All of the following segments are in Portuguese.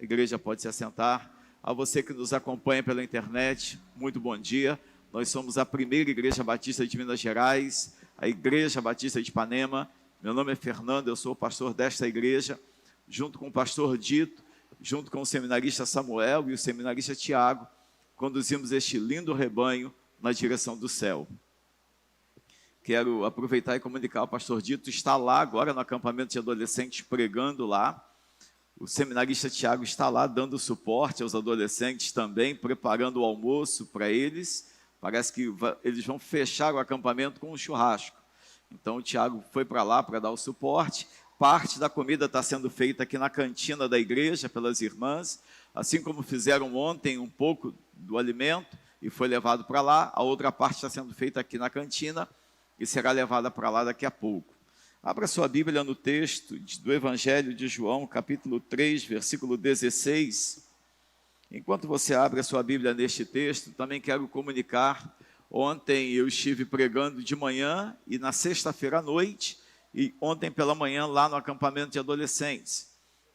A igreja pode se assentar. A você que nos acompanha pela internet, muito bom dia. Nós somos a primeira Igreja Batista de Minas Gerais, a Igreja Batista de Ipanema. Meu nome é Fernando, eu sou o pastor desta igreja, junto com o pastor Dito, junto com o seminarista Samuel e o seminarista Tiago, conduzimos este lindo rebanho na direção do céu. Quero aproveitar e comunicar, o pastor Dito está lá agora no acampamento de adolescentes pregando lá. O seminarista Tiago está lá dando suporte aos adolescentes também, preparando o almoço para eles. Parece que eles vão fechar o acampamento com um churrasco. Então o Tiago foi para lá para dar o suporte. Parte da comida está sendo feita aqui na cantina da igreja pelas irmãs. Assim como fizeram ontem um pouco do alimento e foi levado para lá, a outra parte está sendo feita aqui na cantina e será levada para lá daqui a pouco. Abra sua Bíblia no texto do Evangelho de João, capítulo 3, versículo 16. Enquanto você abre a sua Bíblia neste texto, também quero comunicar, ontem eu estive pregando de manhã e na sexta-feira à noite, e ontem pela manhã lá no acampamento de adolescentes.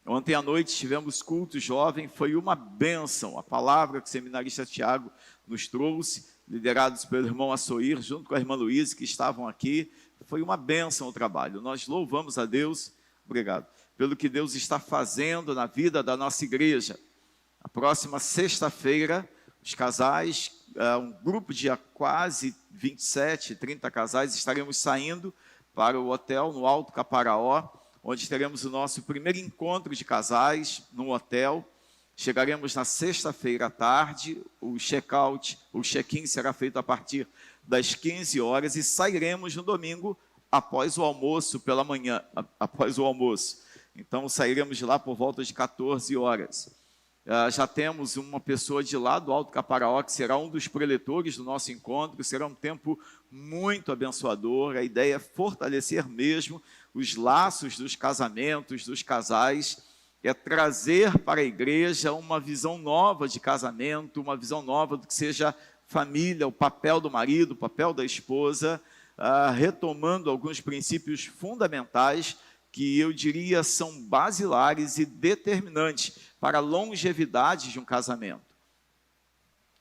Ontem à noite tivemos culto jovem, foi uma bênção, a palavra que o seminarista Tiago nos trouxe, liderados pelo irmão Assoir, junto com a irmã Luísa, que estavam aqui. Foi uma bênção o trabalho. Nós louvamos a Deus, obrigado, pelo que Deus está fazendo na vida da nossa igreja. A próxima sexta-feira, os casais, um grupo de quase 27, 30 casais, estaremos saindo para o hotel no Alto Caparaó, onde teremos o nosso primeiro encontro de casais no hotel. Chegaremos na sexta-feira à tarde, o check-out, o check-in será feito a partir das 15 horas e sairemos no domingo após o almoço, pela manhã, após o almoço. Então sairemos de lá por volta de 14 horas. Já temos uma pessoa de lá do Alto Caparaó, que será um dos preletores do nosso encontro, será um tempo muito abençoador. A ideia é fortalecer mesmo os laços dos casamentos, dos casais, é trazer para a igreja uma visão nova de casamento, uma visão nova do que seja família, o papel do marido, o papel da esposa, retomando alguns princípios fundamentais que eu diria são basilares e determinantes para a longevidade de um casamento.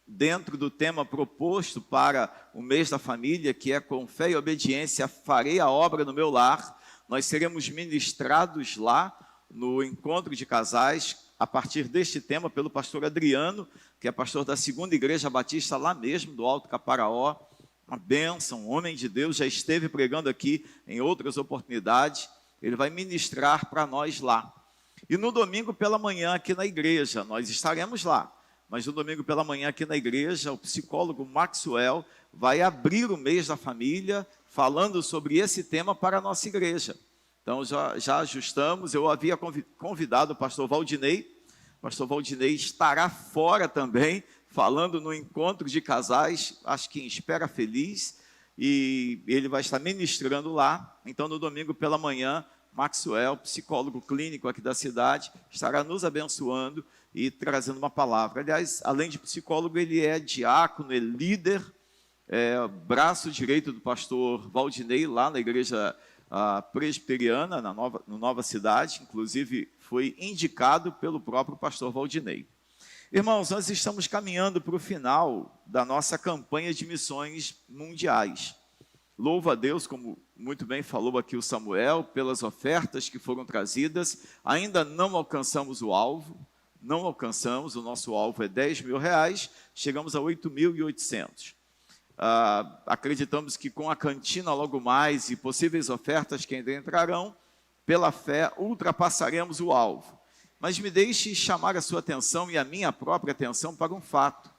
Dentro do tema proposto para o mês da família, que é com fé e obediência, farei a obra no meu lar, nós seremos ministrados lá no encontro de casais, a partir deste tema, pelo pastor Adriano, que é pastor da segunda igreja batista lá mesmo, do Alto Caparaó, uma bênção, um homem de Deus, já esteve pregando aqui em outras oportunidades, ele vai ministrar para nós lá. E no domingo pela manhã aqui na igreja, nós estaremos lá, mas no domingo pela manhã aqui na igreja, o psicólogo Maxwell vai abrir o mês da família, falando sobre esse tema para a nossa igreja. Então já ajustamos, eu havia convidado o pastor Valdinei estará fora também, falando no encontro de casais, acho que em Espera Feliz, e ele vai estar ministrando lá. Então no domingo pela manhã, Maxwell, psicólogo clínico aqui da cidade, estará nos abençoando e trazendo uma palavra. Aliás, além de psicólogo, ele é diácono, é líder, braço direito do pastor Valdinei, lá na igreja presbiteriana, na Nova Cidade, inclusive foi indicado pelo próprio pastor Valdinei. Irmãos, nós estamos caminhando para o final da nossa campanha de missões mundiais. Louvo a Deus, como muito bem falou aqui o Samuel, pelas ofertas que foram trazidas. Ainda não alcançamos o alvo, o nosso alvo é R$10.000, chegamos a 8.800. Acreditamos que com a cantina logo mais e possíveis ofertas que ainda entrarão, pela fé ultrapassaremos o alvo. Mas me deixe chamar a sua atenção e a minha própria atenção para um fato.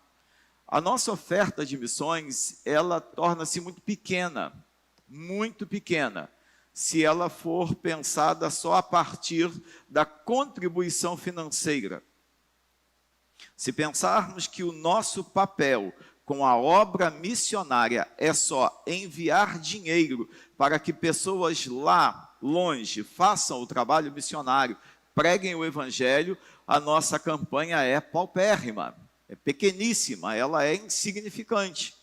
A nossa oferta de missões, ela torna-se muito pequena, se ela for pensada só a partir da contribuição financeira. Se pensarmos que o nosso papel com a obra missionária é só enviar dinheiro para que pessoas lá longe façam o trabalho missionário, preguem o evangelho, a nossa campanha é paupérrima, é pequeníssima, ela é insignificante.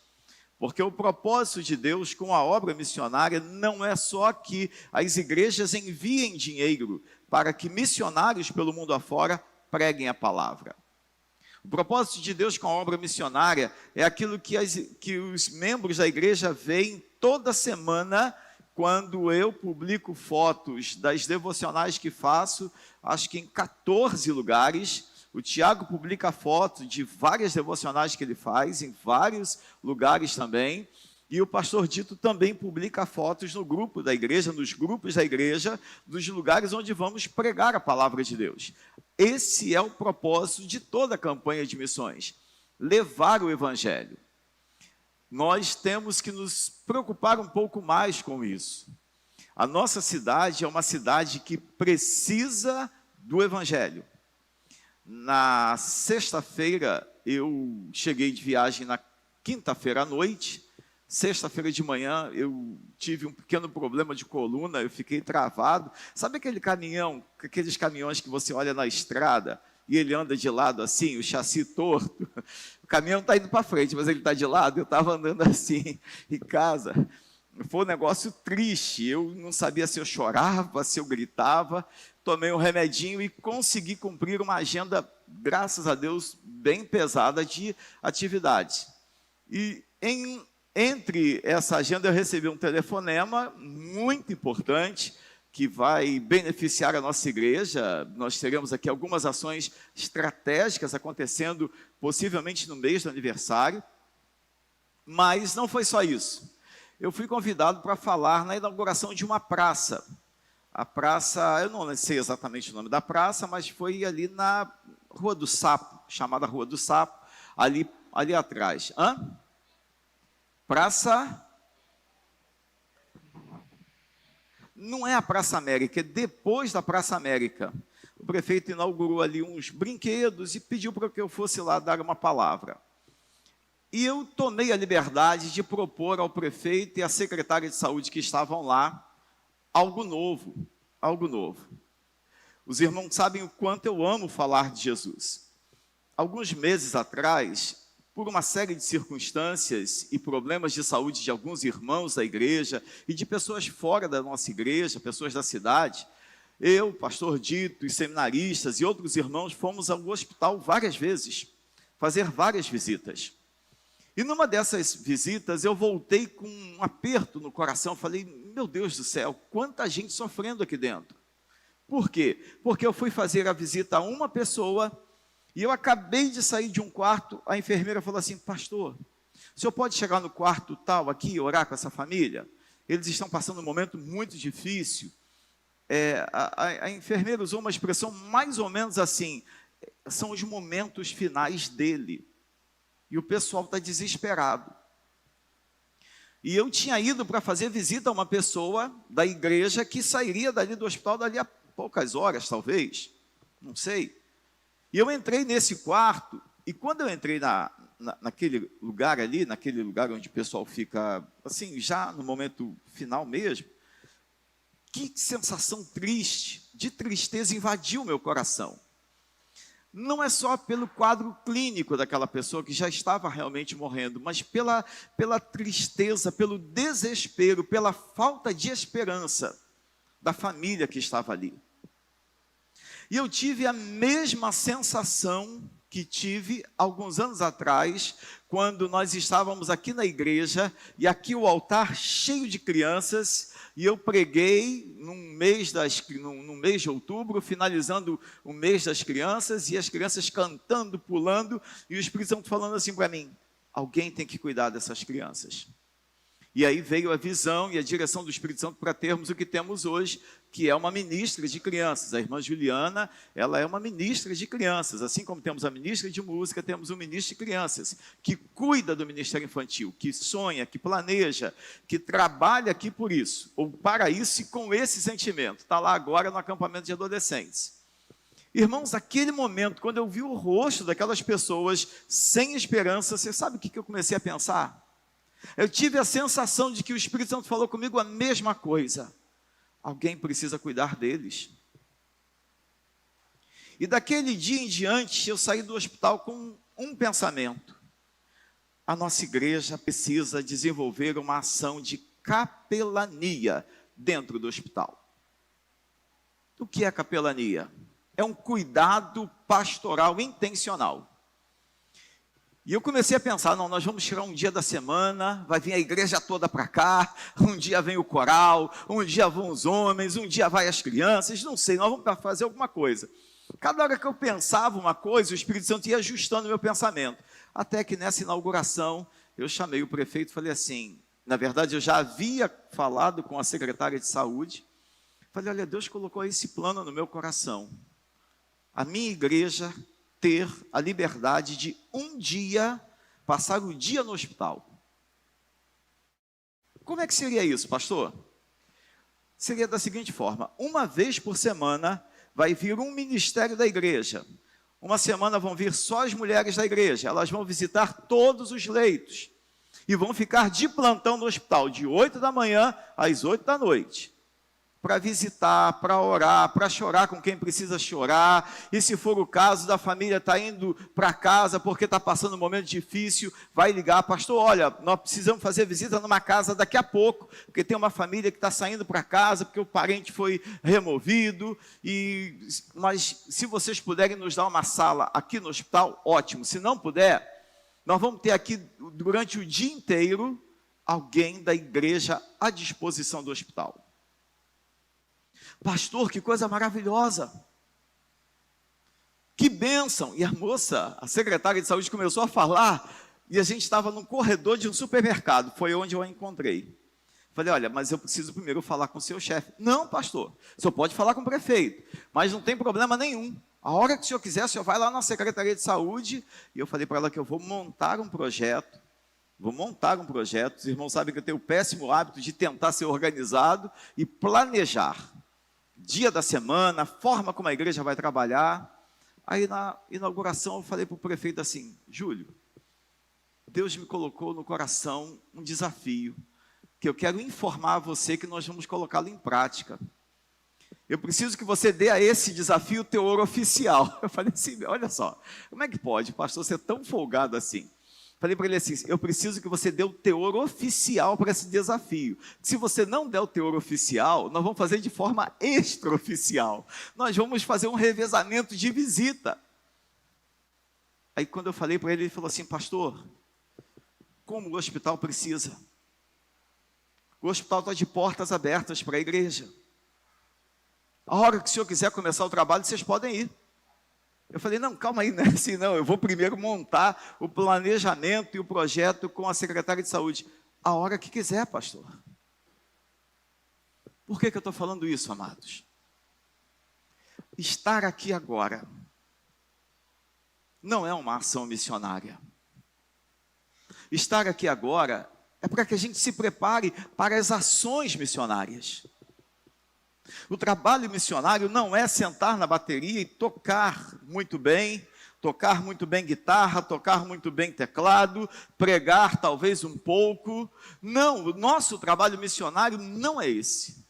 Porque o propósito de Deus com a obra missionária não é só que as igrejas enviem dinheiro para que missionários pelo mundo afora preguem a palavra. O propósito de Deus com a obra missionária é aquilo que os membros da igreja veem toda semana, quando eu publico fotos das devocionais que faço, acho que em 14 lugares. O Tiago publica fotos de várias devocionais que ele faz, em vários lugares também. E o pastor Dito também publica fotos no grupo da igreja, nos grupos da igreja, dos lugares onde vamos pregar a palavra de Deus. Esse é o propósito de toda a campanha de missões, levar o evangelho. Nós temos que nos preocupar um pouco mais com isso. A nossa cidade é uma cidade que precisa do evangelho. Na sexta-feira, eu cheguei de viagem na quinta-feira à noite. Sexta-feira de manhã, eu tive um pequeno problema de coluna, eu fiquei travado. Sabe aquele caminhão, aqueles caminhões que você olha na estrada e ele anda de lado assim, o chassi torto? O caminhão está indo para frente, mas ele está de lado. Eu estava andando assim em casa. Foi um negócio triste. Eu não sabia se eu chorava, se eu gritava. Tomei um remedinho e consegui cumprir uma agenda, graças a Deus, bem pesada de atividade. E entre essa agenda eu recebi um telefonema muito importante, que vai beneficiar a nossa igreja. Nós teremos aqui algumas ações estratégicas acontecendo, possivelmente no mês do aniversário. Mas não foi só isso. Eu fui convidado para falar na inauguração de uma praça. A praça, eu não sei exatamente o nome da praça, mas foi ali na Rua do Sapo, chamada Rua do Sapo, ali atrás. Praça... Não é a Praça América, é depois da Praça América. O prefeito inaugurou ali uns brinquedos e pediu para que eu fosse lá dar uma palavra. E eu tomei a liberdade de propor ao prefeito e à secretária de saúde que estavam lá algo novo, algo novo. Os irmãos sabem o quanto eu amo falar de Jesus. Alguns meses atrás, por uma série de circunstâncias e problemas de saúde de alguns irmãos da igreja e de pessoas fora da nossa igreja, pessoas da cidade, eu, pastor Dito, os seminaristas e outros irmãos fomos ao hospital várias vezes, fazer várias visitas. E numa dessas visitas eu voltei com um aperto no coração, falei, meu Deus do céu, quanta gente sofrendo aqui dentro. Por quê? Porque eu fui fazer a visita a uma pessoa e eu acabei de sair de um quarto, a enfermeira falou assim, pastor, o senhor pode chegar no quarto tal aqui e orar com essa família? Eles estão passando um momento muito difícil. A enfermeira usou uma expressão mais ou menos assim, são os momentos finais dele. E o pessoal está desesperado. E eu tinha ido para fazer visita a uma pessoa da igreja que sairia dali do hospital dali a poucas horas, talvez, não sei. E eu entrei nesse quarto, e quando eu entrei naquele lugar ali, naquele lugar onde o pessoal fica, assim, já no momento final mesmo, que sensação triste, de tristeza invadiu meu coração. Não é só pelo quadro clínico daquela pessoa que já estava realmente morrendo, mas pela tristeza, pelo desespero, pela falta de esperança da família que estava ali. E eu tive a mesma sensação que tive alguns anos atrás, quando nós estávamos aqui na igreja, e aqui o altar cheio de crianças, e eu preguei no mês de outubro, finalizando o mês das crianças, e as crianças cantando, pulando, e o Espírito Santo falando assim para mim, alguém tem que cuidar dessas crianças. E aí veio a visão e a direção do Espírito Santo para termos o que temos hoje, que é uma ministra de crianças. A irmã Juliana, ela é uma ministra de crianças. Assim como temos a ministra de música, temos um ministro de crianças, que cuida do ministério infantil, que sonha, que planeja, que trabalha aqui por isso, ou para isso e com esse sentimento. Está lá agora no acampamento de adolescentes. Irmãos, aquele momento, quando eu vi o rosto daquelas pessoas sem esperança, você sabe o que eu comecei a pensar? Eu tive a sensação de que o Espírito Santo falou comigo a mesma coisa. Alguém precisa cuidar deles. E daquele dia em diante, eu saí do hospital com um pensamento. A nossa igreja precisa desenvolver uma ação de capelania dentro do hospital. O que é capelania? é um cuidado pastoral intencional. E eu comecei a pensar, não, nós vamos tirar um dia da semana, vai vir a igreja toda para cá, um dia vem o coral, um dia vão os homens, um dia vai as crianças, não sei, nós vamos fazer alguma coisa. Cada hora que eu pensava uma coisa, o Espírito Santo ia ajustando o meu pensamento. Até que nessa inauguração, eu chamei o prefeito e falei assim, na verdade eu já havia falado com a secretária de saúde, falei, olha, Deus colocou esse plano no meu coração. A minha igreja ter a liberdade de um dia, passar o dia no hospital. Como é que seria isso, pastor? Seria da seguinte forma, uma vez por semana vai vir um ministério da igreja. Uma semana vão vir só as mulheres da igreja, elas vão visitar todos os leitos e vão ficar de plantão no hospital, de 8 da manhã às 8 da noite. Para visitar, para orar, para chorar com quem precisa chorar, e se for o caso da família está indo para casa porque está passando um momento difícil, vai ligar, pastor, olha, nós precisamos fazer visita numa casa daqui a pouco, porque tem uma família que está saindo para casa, porque o parente foi removido, mas se vocês puderem nos dar uma sala aqui no hospital, ótimo, se não puder, nós vamos ter aqui durante o dia inteiro, alguém da igreja à disposição do hospital. Pastor, que coisa maravilhosa, que bênção. E a moça, a secretária de saúde começou a falar, e a gente estava num corredor de um supermercado, foi onde eu a encontrei. Falei, olha, mas eu preciso primeiro falar com o seu chefe. Não, pastor, o senhor pode falar com o prefeito, mas não tem problema nenhum. A hora que o senhor quiser, o senhor vai lá na secretaria de saúde, e eu falei para ela que eu vou montar um projeto, os irmãos sabem que eu tenho o péssimo hábito de tentar ser organizado e planejar. Dia da semana, forma como a igreja vai trabalhar. Aí na inauguração eu falei para o prefeito assim, Júlio, Deus me colocou no coração um desafio, que eu quero informar a você que nós vamos colocá-lo em prática. Eu preciso que você dê a esse desafio o teor oficial. Eu falei assim, olha só, como é que pode, pastor, ser tão folgado assim? Falei para ele assim, eu preciso que você dê o teor oficial para esse desafio. Se você não der o teor oficial, nós vamos fazer de forma extraoficial. Nós vamos fazer um revezamento de visita. Aí quando eu falei para ele, ele falou assim, pastor, como o hospital precisa? O hospital está de portas abertas para a igreja. A hora que o senhor quiser começar o trabalho, vocês podem ir. Eu falei, não, calma aí, não é assim não, eu vou primeiro montar o planejamento e o projeto com a secretária de saúde. A hora que quiser, pastor. Por que eu estou falando isso, amados? Estar aqui agora não é uma ação missionária. Estar aqui agora é para que a gente se prepare para as ações missionárias. O trabalho missionário não é sentar na bateria e tocar muito bem guitarra, tocar muito bem teclado, pregar talvez um pouco. Não, o nosso trabalho missionário não é esse.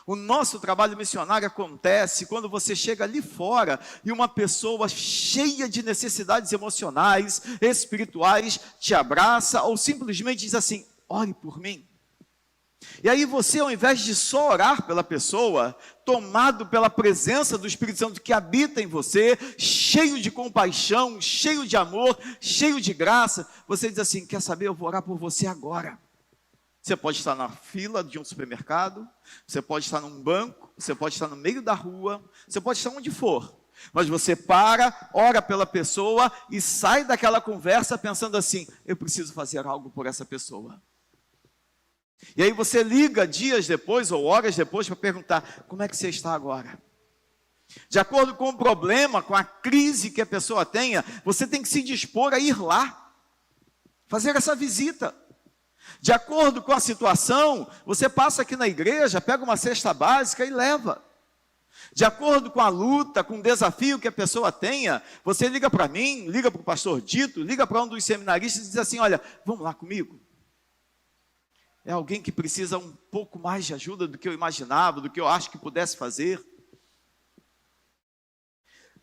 O nosso trabalho missionário acontece quando você chega ali fora e uma pessoa cheia de necessidades emocionais, espirituais, te abraça ou simplesmente diz assim, ore por mim. E aí você, ao invés de só orar pela pessoa, tomado pela presença do Espírito Santo que habita em você, cheio de compaixão, cheio de amor, cheio de graça, você diz assim, quer saber, eu vou orar por você agora. Você pode estar na fila de um supermercado, você pode estar num banco, você pode estar no meio da rua, você pode estar onde for. Mas você para, ora pela pessoa e sai daquela conversa pensando assim, eu preciso fazer algo por essa pessoa. E aí você liga dias depois ou horas depois para perguntar, como é que você está agora? De acordo com o problema, com a crise que a pessoa tenha, você tem que se dispor a ir lá, fazer essa visita. De acordo com a situação, você passa aqui na igreja, pega uma cesta básica e leva. De acordo com a luta, com o desafio que a pessoa tenha, você liga para mim, liga para o pastor Dito, liga para um dos seminaristas e diz assim, olha, vamos lá comigo. É alguém que precisa um pouco mais de ajuda do que eu imaginava, do que eu acho que pudesse fazer.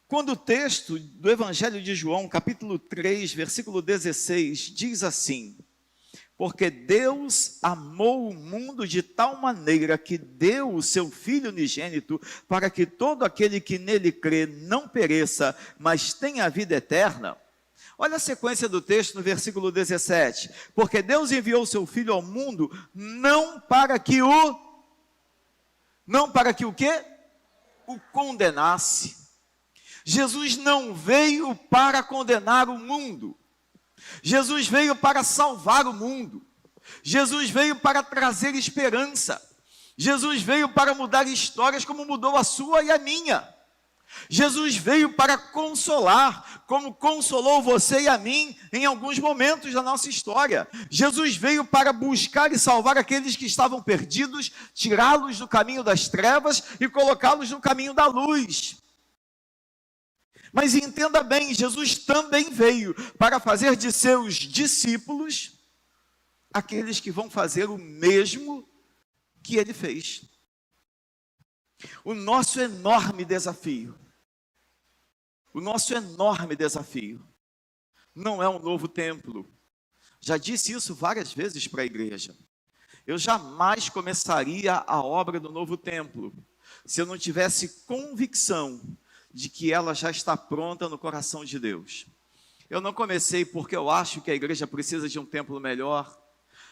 Quando o texto do Evangelho de João, capítulo 3, versículo 16, diz assim, Porque Deus amou o mundo de tal maneira que deu o seu Filho unigênito para que todo aquele que nele crê não pereça, mas tenha a vida eterna. Olha a sequência do texto no versículo 17. Porque Deus enviou o seu Filho ao mundo não para que o quê? O condenasse. Jesus não veio para condenar o mundo. Jesus veio para salvar o mundo. Jesus veio para trazer esperança. Jesus veio para mudar histórias como mudou a sua e a minha. Jesus veio para consolar, como consolou você e a mim em alguns momentos da nossa história. Jesus veio para buscar e salvar aqueles que estavam perdidos, tirá-los do caminho das trevas e colocá-los no caminho da luz. Mas entenda bem, Jesus também veio para fazer de seus discípulos aqueles que vão fazer o mesmo que ele fez. O nosso enorme desafio não é um novo templo. Já disse isso várias vezes para a igreja. Eu jamais começaria a obra do novo templo se eu não tivesse convicção de que ela já está pronta no coração de Deus. Eu não comecei porque eu acho que a igreja precisa de um templo melhor.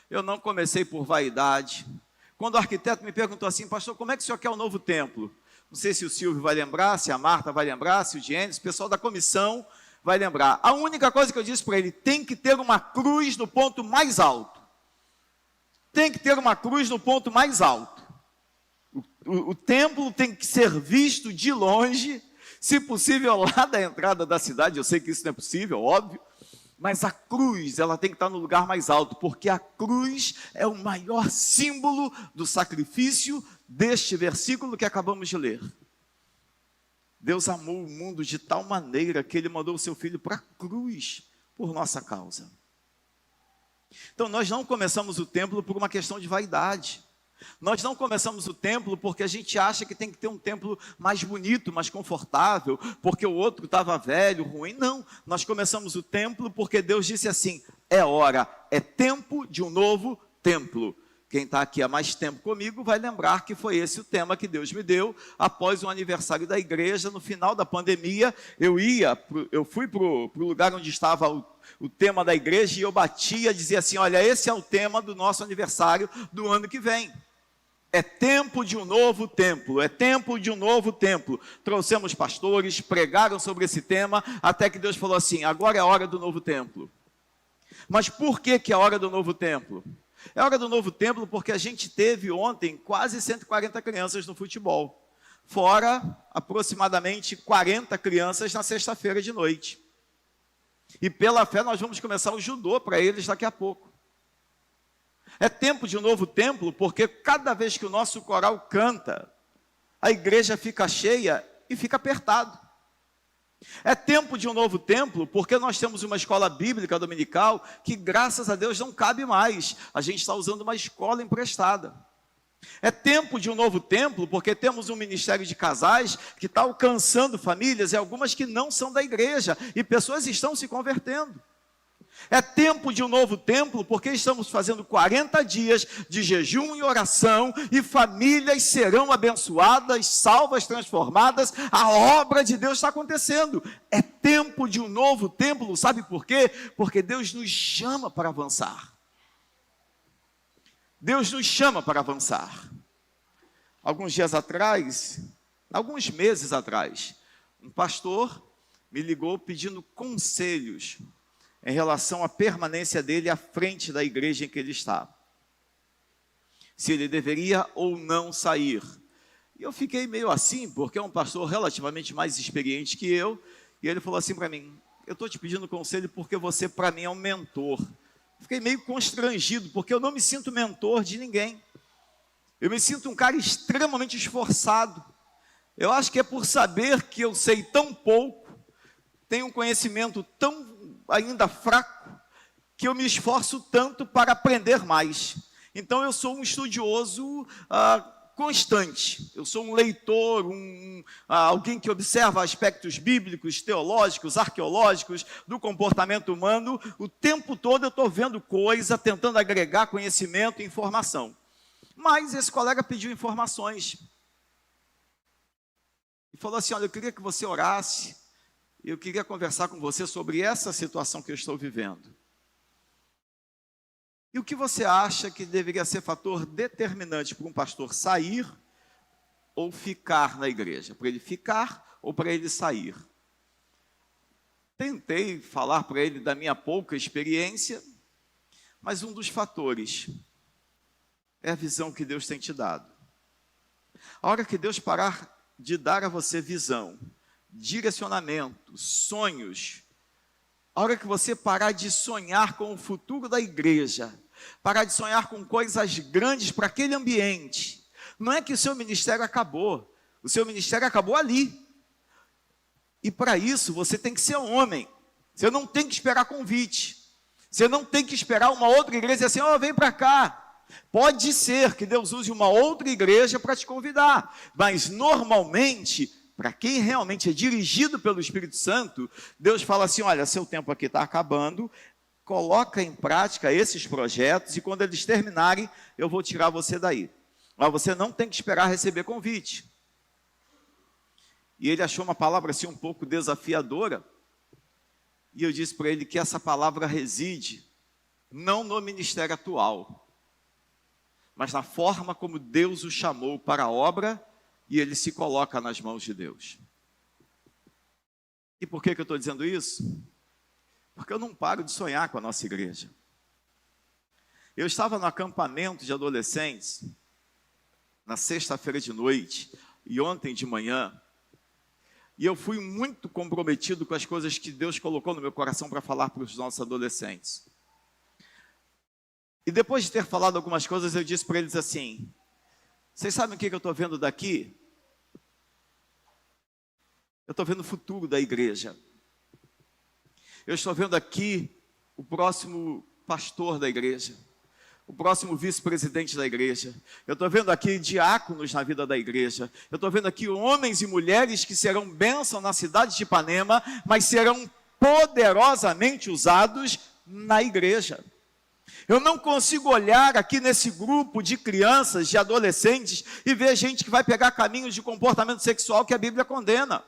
Eu não comecei por vaidade. Quando o arquiteto me perguntou assim, pastor, como é que o senhor quer um novo templo? Não sei se o Silvio vai lembrar, se a Marta vai lembrar, se o Gênesis, o pessoal da comissão vai lembrar. A única coisa que eu disse para ele, tem que ter uma cruz no ponto mais alto. Tem que ter uma cruz no ponto mais alto. O templo tem que ser visto de longe, se possível lá da entrada da cidade. Eu sei que isso não é possível, óbvio. Mas a cruz, ela tem que estar no lugar mais alto, porque a cruz é o maior símbolo do sacrifício deste versículo que acabamos de ler. Deus amou o mundo de tal maneira que ele mandou o seu Filho para a cruz por nossa causa. Então nós não começamos o templo por uma questão de vaidade. Nós não começamos o templo porque a gente acha que tem que ter um templo mais bonito, mais confortável, porque o outro estava velho, ruim. Não, nós começamos o templo porque Deus disse assim, é hora, é tempo de um novo templo. Quem está aqui há mais tempo comigo vai lembrar que foi esse o tema que Deus me deu após o aniversário da igreja. No final da pandemia, eu fui para o lugar onde estava o tema da igreja e eu batia, dizia assim, olha, esse é o tema do nosso aniversário do ano que vem. É tempo de um novo templo, é tempo de um novo templo. Trouxemos pastores, pregaram sobre esse tema, até que Deus falou assim, agora é a hora do novo templo. Mas por que é a hora do novo templo? É hora do novo templo porque a gente teve ontem quase 140 crianças no futebol. Fora aproximadamente 40 crianças na sexta-feira de noite. E pela fé nós vamos começar o judô para eles daqui a pouco. É tempo de um novo templo porque cada vez que o nosso coral canta, a igreja fica cheia e fica apertado. É tempo de um novo templo porque nós temos uma escola bíblica dominical que graças a Deus não cabe mais. A gente está usando uma escola emprestada. É tempo de um novo templo porque temos um ministério de casais que está alcançando famílias e algumas que não são da igreja e pessoas estão se convertendo. É tempo de um novo templo porque estamos fazendo 40 dias de jejum e oração e famílias serão abençoadas, salvas, transformadas. A obra de Deus está acontecendo. É tempo de um novo templo, sabe por quê? Porque Deus nos chama para avançar. Deus nos chama para avançar. Alguns meses atrás, um pastor me ligou pedindo conselhos em relação à permanência dele à frente da igreja em que ele está. Se ele deveria ou não sair. E eu fiquei meio assim, porque é um pastor relativamente mais experiente que eu, e ele falou assim para mim, eu estou te pedindo conselho porque você para mim é um mentor. Fiquei meio constrangido, porque eu não me sinto mentor de ninguém. Eu me sinto um cara extremamente esforçado. Eu acho que é por saber que eu sei tão pouco, tenho um conhecimento tão ainda fraco, que eu me esforço tanto para aprender mais. Então eu sou um estudioso constante. Eu sou um leitor, alguém que observa aspectos bíblicos, teológicos, arqueológicos do comportamento humano. O tempo todo eu estou vendo coisa, tentando agregar conhecimento e informação. Mas esse colega pediu informações. E falou assim, olha, eu queria que você orasse, eu queria conversar com você sobre essa situação que eu estou vivendo. E o que você acha que deveria ser fator determinante para um pastor sair ou ficar na igreja? Para ele ficar ou para ele sair? Tentei falar para ele da minha pouca experiência, mas um dos fatores é a visão que Deus tem te dado. A hora que Deus parar de dar a você visão, direcionamento, sonhos, a hora que você parar de sonhar com o futuro da igreja, parar de sonhar com coisas grandes para aquele ambiente, não é que o seu ministério acabou, o seu ministério acabou ali. E para isso você tem que ser homem, você não tem que esperar convite, você não tem que esperar uma outra igreja e dizer assim, vem para cá. Pode ser que Deus use uma outra igreja para te convidar, mas normalmente, para quem realmente é dirigido pelo Espírito Santo, Deus fala assim, olha, seu tempo aqui está acabando, coloca em prática esses projetos e quando eles terminarem, eu vou tirar você daí. Mas você não tem que esperar receber convite. E ele achou uma palavra assim um pouco desafiadora, e eu disse para ele que essa palavra reside não no ministério atual, mas na forma como Deus o chamou para a obra, e ele se coloca nas mãos de Deus. E por que eu estou dizendo isso? Porque eu não paro de sonhar com a nossa igreja. Eu estava no acampamento de adolescentes, na sexta-feira de noite, e ontem de manhã, e eu fui muito comprometido com as coisas que Deus colocou no meu coração para falar para os nossos adolescentes. E depois de ter falado algumas coisas, eu disse para eles assim, vocês sabem o que eu estou vendo daqui? Eu estou vendo o futuro da igreja. Eu estou vendo aqui o próximo pastor da igreja, o próximo vice-presidente da igreja. Eu estou vendo aqui diáconos na vida da igreja. Eu estou vendo aqui homens e mulheres que serão bênção na cidade de Ipanema, mas serão poderosamente usados na igreja. Eu não consigo olhar aqui nesse grupo de crianças, de adolescentes, e ver gente que vai pegar caminhos de comportamento sexual que a Bíblia condena.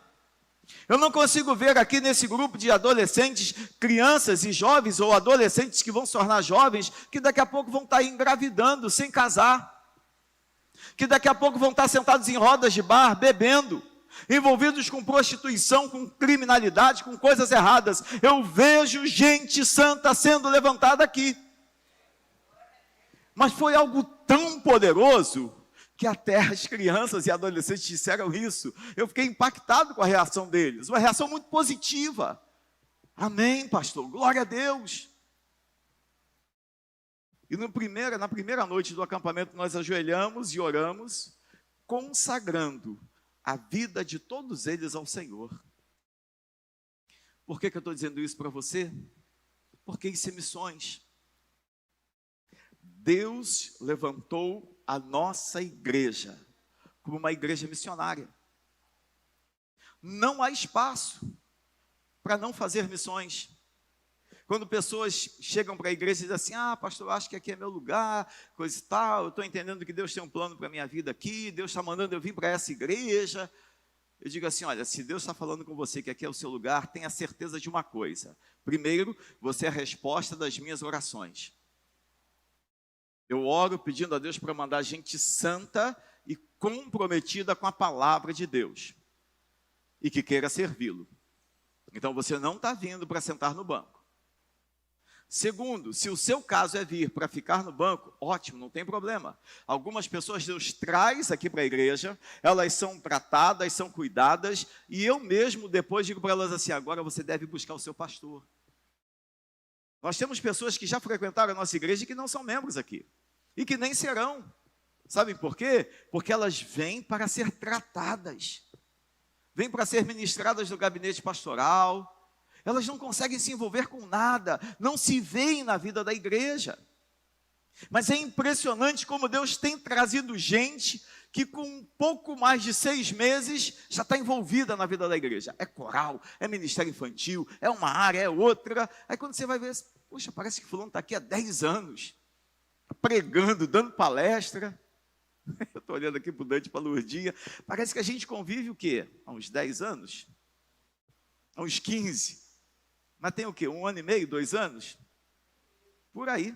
Eu não consigo ver aqui nesse grupo de adolescentes, crianças e jovens, ou adolescentes que vão se tornar jovens, que daqui a pouco vão estar engravidando sem casar, que daqui a pouco vão estar sentados em rodas de bar, bebendo, envolvidos com prostituição, com criminalidade, com coisas erradas. Eu vejo gente santa sendo levantada aqui. Mas foi algo tão poderoso que até as crianças e adolescentes disseram isso. Eu fiquei impactado com a reação deles, uma reação muito positiva. Amém, pastor, glória a Deus. E na primeira noite do acampamento nós ajoelhamos e oramos, consagrando a vida de todos eles ao Senhor. Por que eu estou dizendo isso para você? Porque isso é missões. Deus levantou a nossa igreja como uma igreja missionária. Não há espaço para não fazer missões. Quando pessoas chegam para a igreja e dizem assim, pastor, eu acho que aqui é meu lugar, coisa e tal, eu estou entendendo que Deus tem um plano para a minha vida aqui, Deus está mandando eu vir para essa igreja. Eu digo assim, olha, se Deus está falando com você que aqui é o seu lugar, tenha certeza de uma coisa. Primeiro, você é a resposta das minhas orações. Eu oro pedindo a Deus para mandar gente santa e comprometida com a palavra de Deus. E que queira servi-lo. Então você não está vindo para sentar no banco. Segundo, se o seu caso é vir para ficar no banco, ótimo, não tem problema. Algumas pessoas Deus traz aqui para a igreja, elas são tratadas, são cuidadas, e eu mesmo depois digo para elas assim, agora você deve buscar o seu pastor. Nós temos pessoas que já frequentaram a nossa igreja e que não são membros aqui. E que nem serão. Sabem por quê? Porque elas vêm para ser tratadas. Vêm para ser ministradas no gabinete pastoral. Elas não conseguem se envolver com nada. Não se veem na vida da igreja. Mas é impressionante como Deus tem trazido gente que com um pouco mais de 6 meses já está envolvida na vida da igreja. É coral, é ministério infantil, é uma área, é outra. Aí quando você vai ver, poxa, parece que fulano está aqui há 10 anos, pregando, dando palestra. Eu estou olhando aqui para o Dante e para a Lourdinha. Parece que a gente convive o quê? Há uns 10 anos? Há uns 15? Mas tem o quê? 1 ano e meio, 2 anos? Por aí.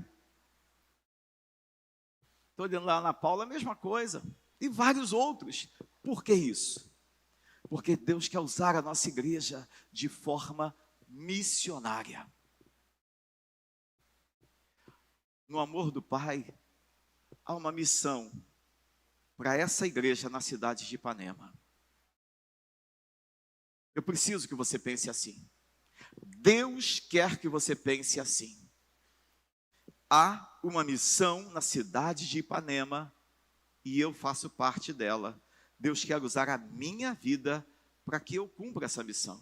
Estou olhando lá na Paula, a mesma coisa. E vários outros. Por que isso? Porque Deus quer usar a nossa igreja de forma missionária. No amor do Pai, há uma missão para essa igreja na cidade de Ipanema. Eu preciso que você pense assim. Deus quer que você pense assim. Há uma missão na cidade de Ipanema e eu faço parte dela. Deus quer usar a minha vida para que eu cumpra essa missão.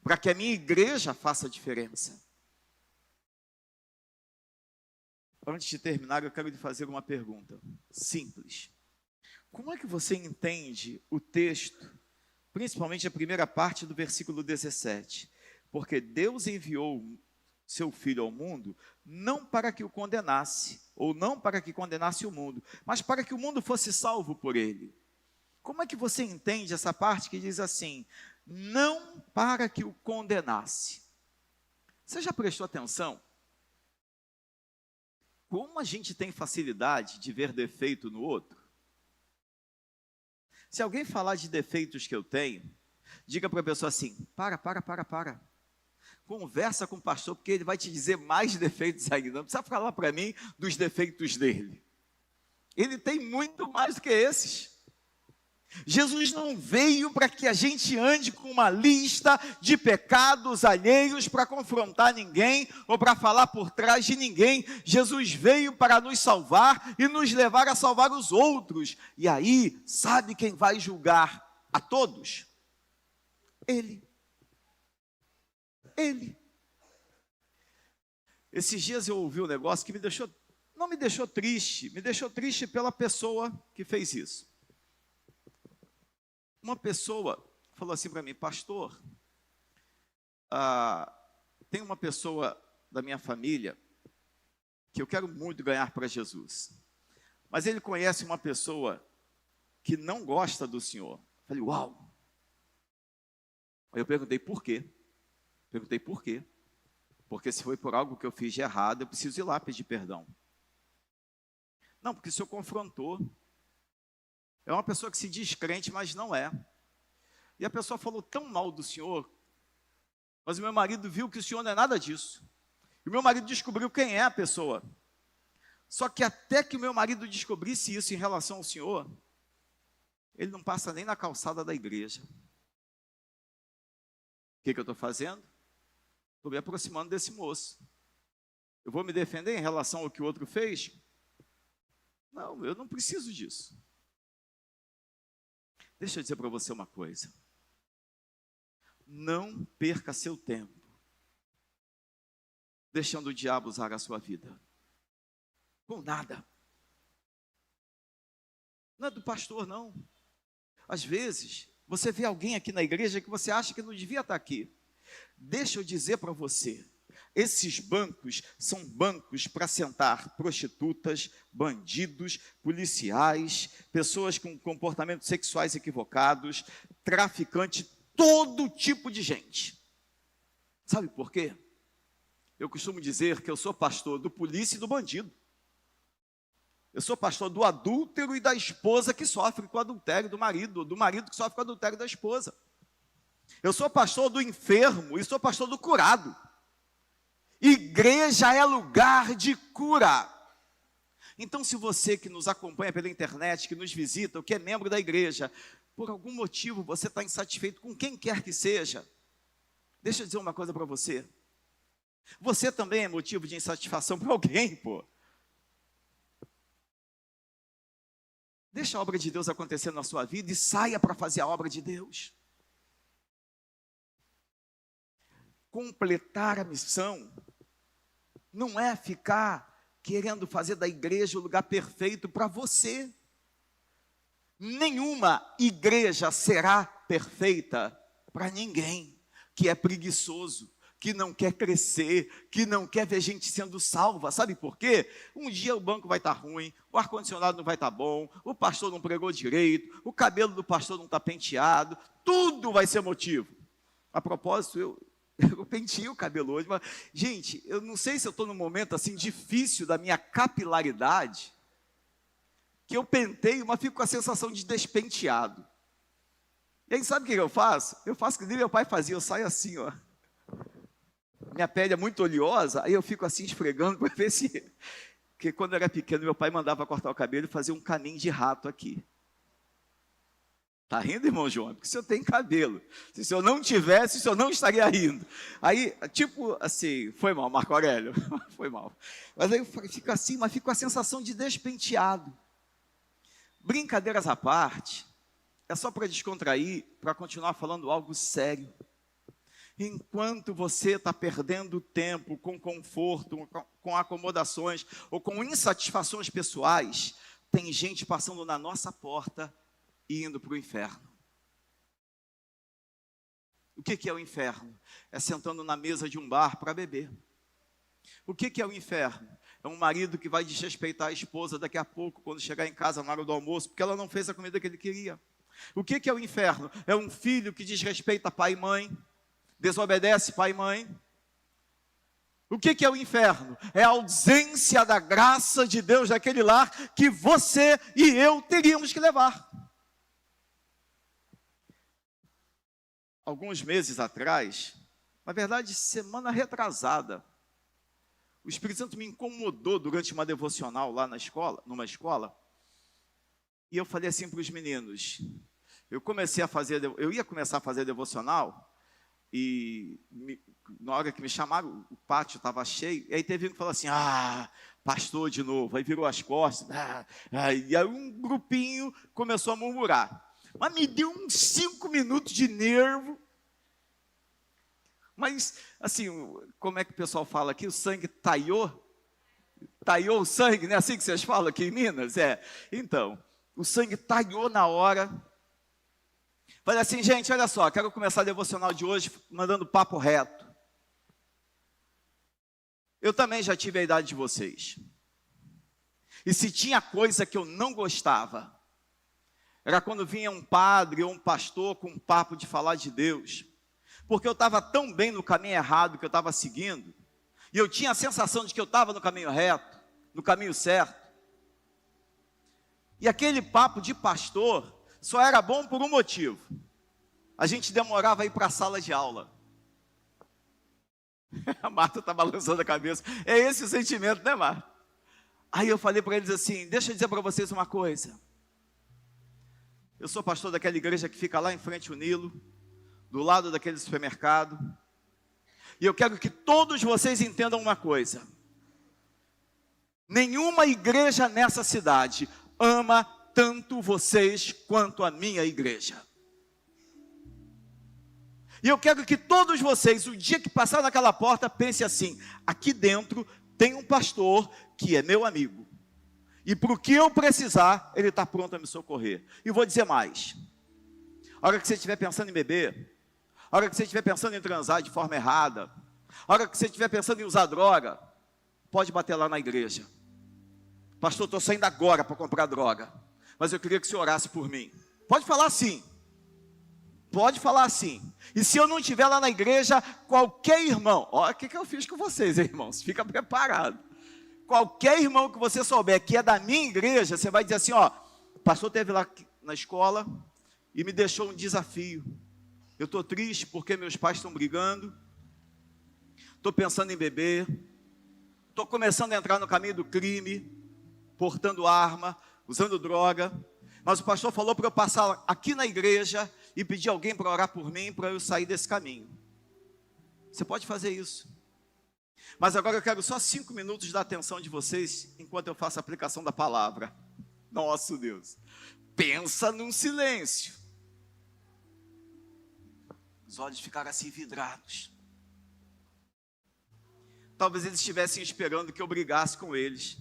Para que a minha igreja faça a diferença. Antes de terminar, eu quero lhe fazer uma pergunta simples. Como é que você entende o texto, principalmente a primeira parte do versículo 17? Porque Deus enviou seu Filho ao mundo, não para que o condenasse, ou não para que condenasse o mundo, mas para que o mundo fosse salvo por ele. Como é que você entende essa parte que diz assim, não para que o condenasse? Você já prestou atenção? Como a gente tem facilidade de ver defeito no outro? Se alguém falar de defeitos que eu tenho, diga para a pessoa assim, para. Conversa com o pastor, porque ele vai te dizer mais defeitos ainda. Não precisa falar para mim dos defeitos dele. Ele tem muito mais do que esses. Jesus não veio para que a gente ande com uma lista de pecados alheios para confrontar ninguém ou para falar por trás de ninguém. Jesus veio para nos salvar e nos levar a salvar os outros. E aí, sabe quem vai julgar a todos? Ele. Ele. Esses dias eu ouvi um negócio que não me deixou triste, me deixou triste pela pessoa que fez isso. Uma pessoa falou assim para mim, pastor, tem uma pessoa da minha família que eu quero muito ganhar para Jesus, mas ele conhece uma pessoa que não gosta do Senhor. Eu falei, uau! Aí eu perguntei por quê? Porque se foi por algo que eu fiz de errado, eu preciso ir lá pedir perdão. Não, porque o Senhor confrontou. É uma pessoa que se diz crente, mas não é. E a pessoa falou tão mal do Senhor, mas o meu marido viu que o Senhor não é nada disso. E o meu marido descobriu quem é a pessoa. Só que até que o meu marido descobrisse isso em relação ao Senhor, ele não passa nem na calçada da igreja. O que eu estou fazendo? Estou me aproximando desse moço. Eu vou me defender em relação ao que o outro fez? Não, eu não preciso disso. Deixa eu dizer para você uma coisa. Não perca seu tempo deixando o diabo usar a sua vida. Com nada. Não é do pastor, não. Às vezes, você vê alguém aqui na igreja que você acha que não devia estar aqui. Deixa eu dizer para você, esses bancos são bancos para sentar prostitutas, bandidos, policiais, pessoas com comportamentos sexuais equivocados, traficante, todo tipo de gente. Sabe por quê? Eu costumo dizer que eu sou pastor do polícia e do bandido. Eu sou pastor do adúltero e da esposa que sofre com o adultério do marido que sofre com o adultério da esposa. Eu sou pastor do enfermo e sou pastor do curado. Igreja é lugar de cura. Então, se você que nos acompanha pela internet, que nos visita, ou que é membro da igreja, por algum motivo você está insatisfeito com quem quer que seja, deixa eu dizer uma coisa para você. Você também é motivo de insatisfação para alguém, pô. Deixa a obra de Deus acontecer na sua vida e saia para fazer a obra de Deus. Completar a missão não é ficar querendo fazer da igreja o lugar perfeito para você. Nenhuma igreja será perfeita para ninguém que é preguiçoso, que não quer crescer, que não quer ver gente sendo salva. Sabe por quê? Um dia o banco vai estar ruim, o ar-condicionado não vai estar bom, o pastor não pregou direito, o cabelo do pastor não está penteado, tudo vai ser motivo. A propósito, eu penteei o cabelo hoje, mas, gente, eu não sei se eu estou num momento assim difícil da minha capilaridade, que eu penteio, mas fico com a sensação de despenteado. E aí sabe o que eu faço? Eu faço o que meu pai fazia, eu saio assim, ó. Minha pele é muito oleosa, aí eu fico assim esfregando para ver se... Porque quando eu era pequeno, meu pai mandava cortar o cabelo e fazer um caminho de rato aqui. Tá rindo, irmão João? Porque o senhor tem cabelo. Se o senhor não tivesse, o senhor não estaria rindo. Aí, tipo assim, foi mal, Marco Aurélio, foi mal. Mas aí eu fico assim, mas fico com a sensação de despenteado. Brincadeiras à parte, é só para descontrair, para continuar falando algo sério. Enquanto você está perdendo tempo com conforto, com acomodações ou com insatisfações pessoais, tem gente passando na nossa porta e indo para o inferno. O que é o inferno? É sentando na mesa de um bar para beber. O que é o inferno? É um marido que vai desrespeitar a esposa daqui a pouco, quando chegar em casa na hora do almoço, porque ela não fez a comida que ele queria. O que é o inferno? É um filho que desrespeita pai e mãe, desobedece pai e mãe. O que é o inferno? É a ausência da graça de Deus naquele lar que você e eu teríamos que levar. Alguns meses atrás, na verdade, semana retrasada, o Espírito Santo me incomodou durante uma devocional lá na escola, numa escola, e eu falei assim para os meninos, eu ia começar a fazer devocional, e na hora que me chamaram, o pátio estava cheio, e aí teve um que falou assim, pastor de novo, aí virou as costas, e aí um grupinho começou a murmurar, mas me deu uns 5 minutos de nervo, mas assim, como é que o pessoal fala aqui, o sangue taiou o sangue, não é assim que vocês falam aqui em Minas? Então, o sangue taiou na hora. Falei assim, gente, olha só, quero começar a devocional de hoje mandando papo reto. Eu também já tive a idade de vocês. E se tinha coisa que eu não gostava, era quando vinha um padre ou um pastor com um papo de falar de Deus. Porque eu estava tão bem no caminho errado que eu estava seguindo, e eu tinha a sensação de que eu estava no caminho reto, no caminho certo. E aquele papo de pastor só era bom por um motivo. A gente demorava a ir para a sala de aula. A Marta está balançando a cabeça. É esse o sentimento, né, Marta? Aí eu falei para eles assim, deixa eu dizer para vocês uma coisa. Eu sou pastor daquela igreja que fica lá em frente ao Nilo, do lado daquele supermercado. E eu quero que todos vocês entendam uma coisa. Nenhuma igreja nessa cidade ama tanto vocês quanto a minha igreja. E eu quero que todos vocês, o dia que passar naquela porta, pense assim, aqui dentro tem um pastor que é meu amigo. E para o que eu precisar, ele está pronto a me socorrer. E vou dizer mais. A hora que você estiver pensando em beber, a hora que você estiver pensando em transar de forma errada, a hora que você estiver pensando em usar droga, pode bater lá na igreja. Pastor, estou saindo agora para comprar droga, mas eu queria que você orasse por mim. Pode falar assim. Pode falar assim. E se eu não estiver lá na igreja, qualquer irmão, olha o que eu fiz com vocês, irmãos, fica preparado. Qualquer irmão que você souber que é da minha igreja, você vai dizer assim, ó, o pastor esteve lá na escola e me deixou um desafio. Eu estou triste porque meus pais estão brigando, estou pensando em beber, estou começando a entrar no caminho do crime, portando arma, usando droga, mas o pastor falou para eu passar aqui na igreja e pedir alguém para orar por mim, para eu sair desse caminho. Você pode fazer isso. Mas agora eu quero só 5 minutos da atenção de vocês, enquanto eu faço a aplicação da palavra. Nosso Deus, pensa num silêncio. Os olhos ficaram assim vidrados. Talvez eles estivessem esperando que eu brigasse com eles.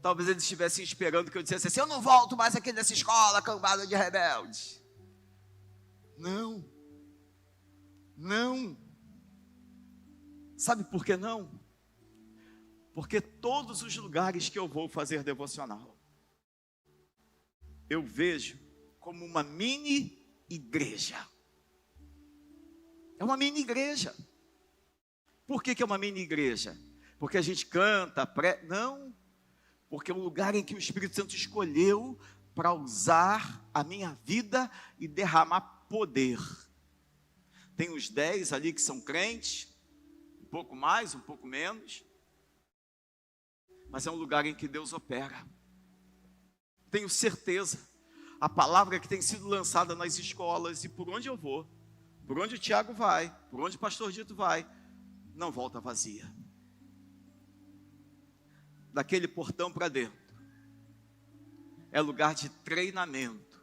talvez eles estivessem esperando que eu dissesse assim: eu não volto mais aqui nessa escola, cambada de rebeldes. Não. Não. Sabe por que não? Porque todos os lugares que eu vou fazer devocional, eu vejo como uma mini igreja. É uma mini igreja. Por que é uma mini igreja? Porque a gente canta, não. Porque é um lugar em que o Espírito Santo escolheu para usar a minha vida e derramar poder. Tem os 10 ali que são crentes, um pouco mais, um pouco menos. Mas é um lugar em que Deus opera. Tenho certeza. A palavra que tem sido lançada nas escolas e por onde eu vou, por onde o Tiago vai, por onde o pastor Dito vai, não volta vazia. Daquele portão para dentro é lugar de treinamento.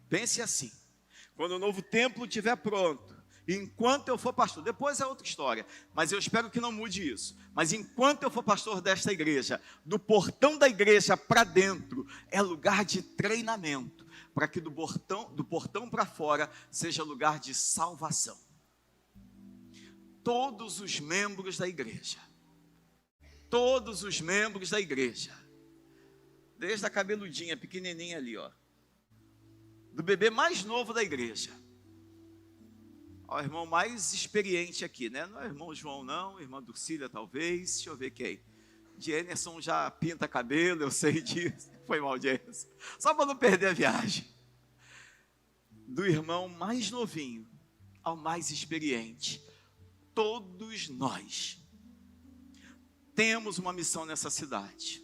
Pense assim: quando o novo templo estiver pronto, enquanto eu for pastor, depois é outra história, mas eu espero que não mude isso. Mas enquanto eu for pastor desta igreja, do portão da igreja para dentro é lugar de treinamento, para que do portão para fora seja lugar de salvação. Todos os membros da igreja, desde a cabeludinha pequenininha ali, ó, do bebê mais novo da igreja, ó, o irmão mais experiente aqui, né? Não é o irmão João não, irmã Durcília talvez, deixa eu ver quem. Jennerson já pinta cabelo, eu sei disso. Foi mal, Jennerson, só para não perder a viagem. Do irmão mais novinho ao mais experiente, todos nós temos uma missão nessa cidade.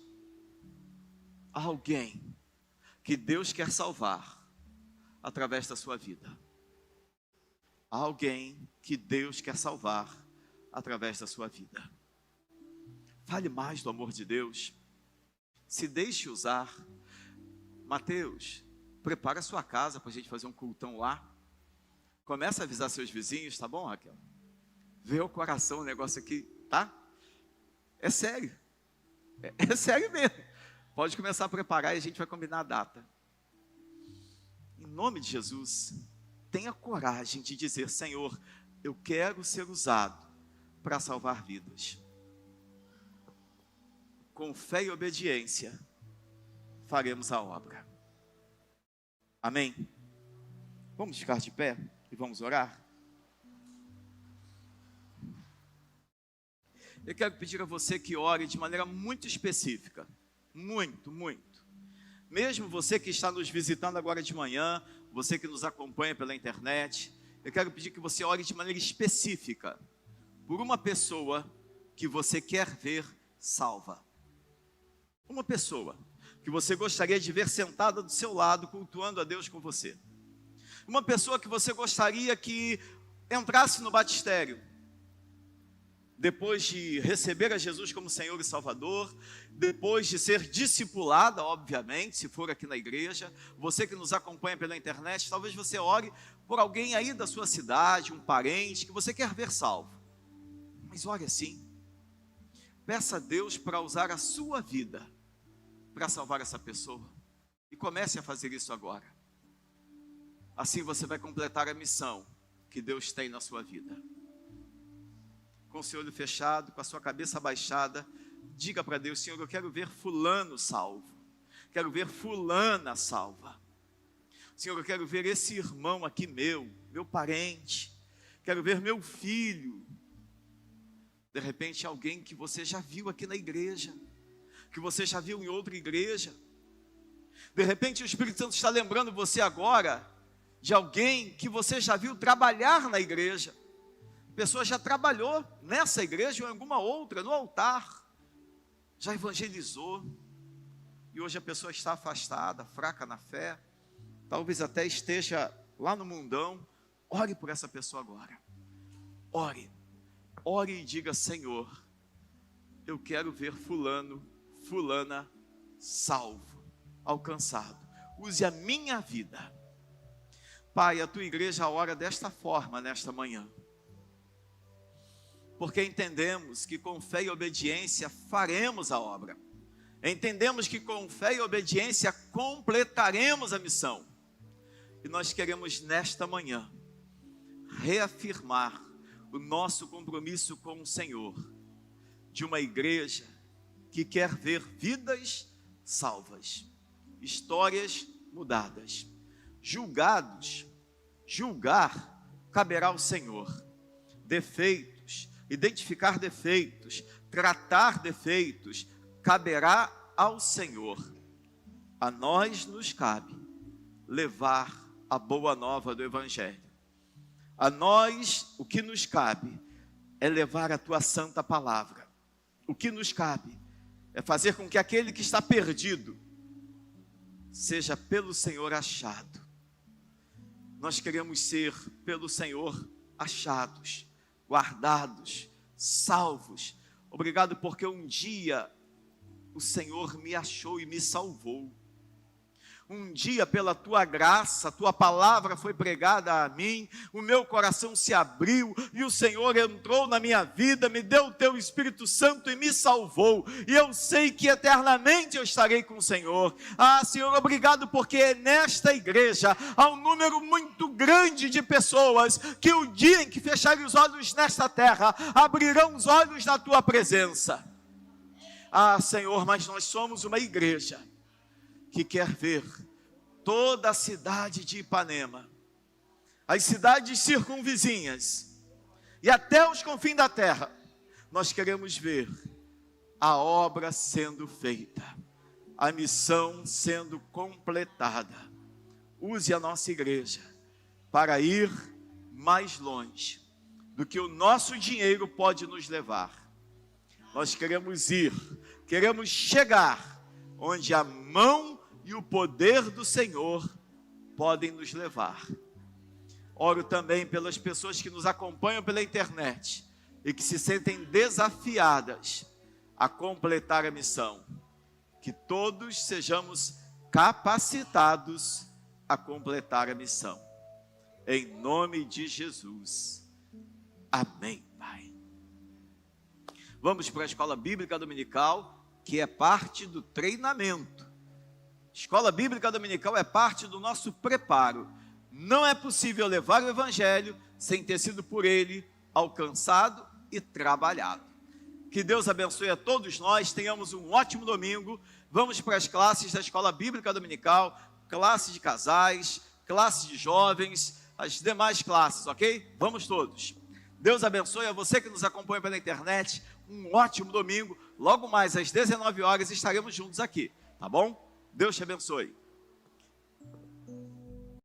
Alguém que Deus quer salvar através da sua vida. Alguém que Deus quer salvar através da sua vida. Fale mais do amor de Deus. Se deixe usar. Mateus, prepara a sua casa para a gente fazer um cultão lá. Começa a avisar seus vizinhos, tá bom, Raquel? Vê o coração, o negócio aqui, tá? É sério. É sério mesmo. Pode começar a preparar e a gente vai combinar a data. Em nome de Jesus, tenha coragem de dizer: Senhor, eu quero ser usado para salvar vidas. Com fé e obediência, faremos a obra. Amém? Vamos ficar de pé e vamos orar? Eu quero pedir a você que ore de maneira muito específica. Muito. Mesmo você que está nos visitando agora de manhã, você que nos acompanha pela internet, eu quero pedir que você ore de maneira específica por uma pessoa que você quer ver salva. Uma pessoa que você gostaria de ver sentada do seu lado, cultuando a Deus com você. Uma pessoa que você gostaria que entrasse no batistério, depois de receber a Jesus como Senhor e Salvador, depois de ser discipulada, obviamente, se for aqui na igreja. Você que nos acompanha pela internet, talvez você ore por alguém aí da sua cidade, um parente que você quer ver salvo. Mas ore assim, peça a Deus para usar a sua vida para salvar essa pessoa, e comece a fazer isso agora. Assim você vai completar a missão que Deus tem na sua vida. Com o seu olho fechado, com a sua cabeça abaixada, diga para Deus: Senhor, eu quero ver fulano salvo, quero ver fulana salva. Senhor, eu quero ver esse irmão aqui meu parente, quero ver meu filho. De repente alguém que você já viu aqui na igreja, que você já viu em outra igreja. De repente o Espírito Santo está lembrando você agora de alguém que você já viu trabalhar na igreja. A pessoa já trabalhou nessa igreja ou em alguma outra, no altar, já evangelizou, e hoje a pessoa está afastada, fraca na fé, talvez até esteja lá no mundão. Ore por essa pessoa agora. Ore e diga: Senhor, eu quero ver fulano, fulana salvo, alcançado. Use a minha vida. Pai, a tua igreja ora desta forma nesta manhã, porque entendemos que com fé e obediência faremos a obra. Entendemos que com fé e obediência completaremos a missão. E nós queremos nesta manhã reafirmar o nosso compromisso com o Senhor, de uma igreja que quer ver vidas salvas, histórias mudadas. Julgar caberá ao Senhor. Defeitos, identificar defeitos, tratar defeitos, caberá ao Senhor. A nós nos cabe levar a boa nova do Evangelho. A nós, o que nos cabe é levar a tua santa palavra. O que nos cabe é fazer com que aquele que está perdido seja pelo Senhor achado. Nós queremos ser pelo Senhor achados, guardados, salvos. Obrigado porque um dia o Senhor me achou e me salvou. Um dia, pela tua graça, a tua palavra foi pregada a mim, o meu coração se abriu e o Senhor entrou na minha vida, me deu o teu Espírito Santo e me salvou. E eu sei que eternamente eu estarei com o Senhor. Senhor, obrigado porque nesta igreja há um número muito grande de pessoas que o dia em que fecharem os olhos nesta terra, abrirão os olhos na tua presença. Senhor, mas nós somos uma igreja que quer ver toda a cidade de Ipanema, as cidades circunvizinhas e até os confins da terra. Nós queremos ver a obra sendo feita, a missão sendo completada. Use a nossa igreja para ir mais longe do que o nosso dinheiro pode nos levar. Nós queremos ir, queremos chegar onde a mão e o poder do Senhor podem nos levar. Oro também pelas pessoas que nos acompanham pela internet e que se sentem desafiadas a completar a missão. Que todos sejamos capacitados a completar a missão. Em nome de Jesus. Amém, Pai. Vamos para a Escola Bíblica Dominical, que é parte do treinamento. Escola Bíblica Dominical é parte do nosso preparo. Não é possível levar o Evangelho sem ter sido por ele alcançado e trabalhado. Que Deus abençoe a todos nós, tenhamos um ótimo domingo. Vamos para as classes da Escola Bíblica Dominical, classe de casais, classe de jovens, as demais classes, ok? Vamos todos. Deus abençoe a você que nos acompanha pela internet. Um ótimo domingo. Logo mais às 19 horas estaremos juntos aqui, tá bom? Deus te abençoe.